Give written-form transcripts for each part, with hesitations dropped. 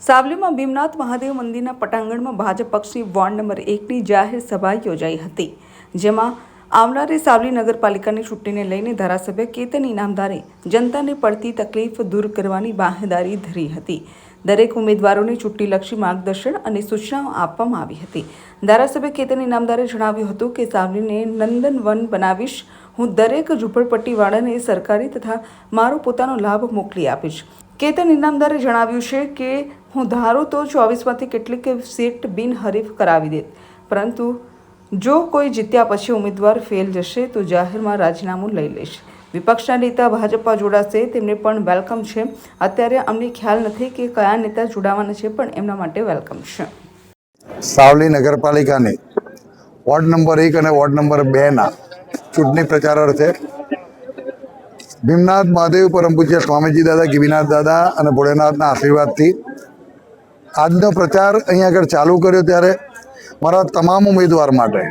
સાવલીમાં ભીમનાથ મહાદેવ મંદિરના પટાંગણમાં ભાજપ પક્ષની ward number 1ની જાહેર સભા યોજાઈ હતી, જેમાં આવનારી સાવલી નગરપાલિકાની ચૂંટણીને લઈને ધારાસભ્ય કેતન ઇનામદારે જનતાને પડતી તકલીફ દૂર કરવાની બાંહેધરી ધરી હતી. દરેક ઉમેદવારોને ચૂંટણીલક્ષી માર્ગદર્શન અને સૂચનાઓ આપવામાં આવી હતી. ધારાસભ્ય કેતન ઇનામદારે જણાવ્યું હતું કે સાવલીને નંદનવન બનાવીશ, હું દરેક ઝૂંપડપટ્ટીવાળાને સરકારી તથા મારો પોતાનો લાભ મોકલી આપીશ. કેતન ઇનામદારે જણાવ્યું છે કે હું ધારું તો 24માંથી કેટલીક સીટ બિનહરીફ કરાવી દેત, પરંતુ જો કોઈ જીત્યા પછી ઉમેદવાર ફેલ જશે તો જાહેરમાં રાજીનામું લઈ લઈશ. વિપક્ષના નેતા ભાજપમાં જોડાશે, તેમને પણ વેલકમ છે. અત્યારે અમને ખ્યાલ નથી કે કયા નેતા જોડાવાના છે, પણ એમના માટે વેલકમ છે. સાવલી નગરપાલિકાની વોર્ડ નંબર 1 અને વોર્ડ નંબર 2ના ચૂંટણી પ્રચાર અર્થે ભીમનાથ મહાદેવ પરમ પૂજ્ય સ્વામીજી દાદા, ગિરિનાથ દાદા અને ભોળેનાથના આશીર્વાદથી આજનો પ્રચાર અહીંયા આગળ ચાલુ કર્યો. ત્યારે મારા તમામ ઉમેદવાર માટે,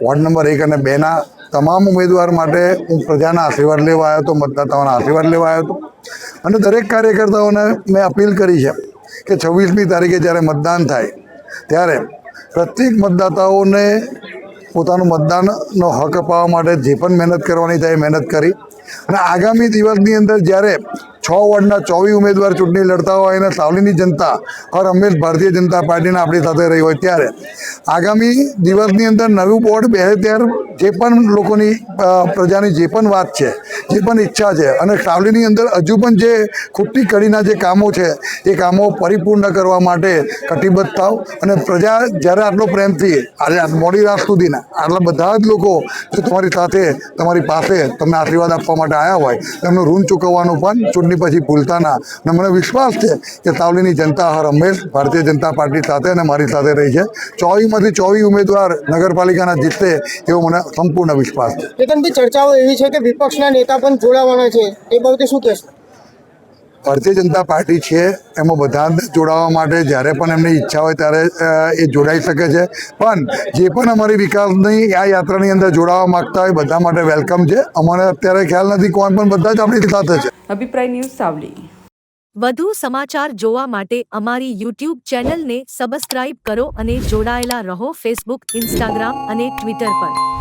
વોર્ડ નંબર 1 અને 2ના તમામ ઉમેદવાર માટે હું પ્રજાના આશીર્વાદ લેવા આવ્યો હતો, મતદાતાઓના આશીર્વાદ લેવા આવ્યો હતો. અને દરેક કાર્યકર્તાઓને મેં અપીલ કરી છે કે 26મી તારીખે જ્યારે મતદાન થાય ત્યારે પ્રત્યેક મતદાતાઓને પોતાનું મતદાનનો હક અપાવવા માટે જે પણ મહેનત કરવાની થાય મહેનત કરી અને આગામી દિવસની અંદર જ્યારે 6 વોર્ડના 24 ઉમેદવાર ચૂંટણી લડતા હોય અને સાવલીની જનતા હર હંમેશ ભારતીય જનતા પાર્ટીના આપણી સાથે રહી હોય, ત્યારે આગામી દિવસની અંદર નવું બોર્ડ બેસે ત્યારે જે પણ લોકોની પ્રજાની જે પણ વાત છે, જે પણ ઈચ્છા છે અને સાવલીની અંદર હજુ પણ જે ખૂટતી કડીના જે કામો છે એ કામો પરિપૂર્ણ કરવા માટે કટિબદ્ધ થાવ. અને પ્રજા જ્યારે આટલો પ્રેમથી આજે મોડી રાત સુધીના આટલા બધા જ લોકો જો તમારી સાથે, તમારી પાસે તમને આશીર્વાદ આપવા માટે આવ્યા હોય, તેમનું ઋણ ચૂકવવાનું પણ ચૂંટણી પછી ભૂલતા ના. અને મને વિશ્વાસ છે કે સાવલીની જનતા હર હંમેશ ભારતીય જનતા પાર્ટી સાથે અને મારી સાથે રહી છે. 24માંથી 24 ઉમેદવાર નગરપાલિકાના જીતશે એવો મને સંપૂર્ણ વિશ્વાસ છે. કેતનભાઈ, ચર્ચાઓ એવી છે કે વિપક્ષના નેતા પણ જોડાવાના છે, એ બાબતે શું કહેશો? ભારતીય જનતા પાર્ટી છે એમાં બધા જોડાવા માટે જ્યારે પણ એમની ઈચ્છા હોય ત્યારે એ જોડાઈ શકે છે. પણ જે પણ અમારી વિકાસની આ યાત્રાની અંદર જોડાવા માંગતા હોય બધા માટે વેલકમ છે. અમને અત્યારે ખ્યાલ નથી કોણ, પણ બધા જ આપણી સાથે છે. અભિપ્રાય ન્યૂઝ સાવલી. વધુ સમાચાર જોવા માટે અમારી YouTube ચેનલને સબસ્ક્રાઇબ કરો અને જોડાયેલા રહો ફેસબુક, ઇન્સ્ટાગ્રામ અને ટ્વિટર પર.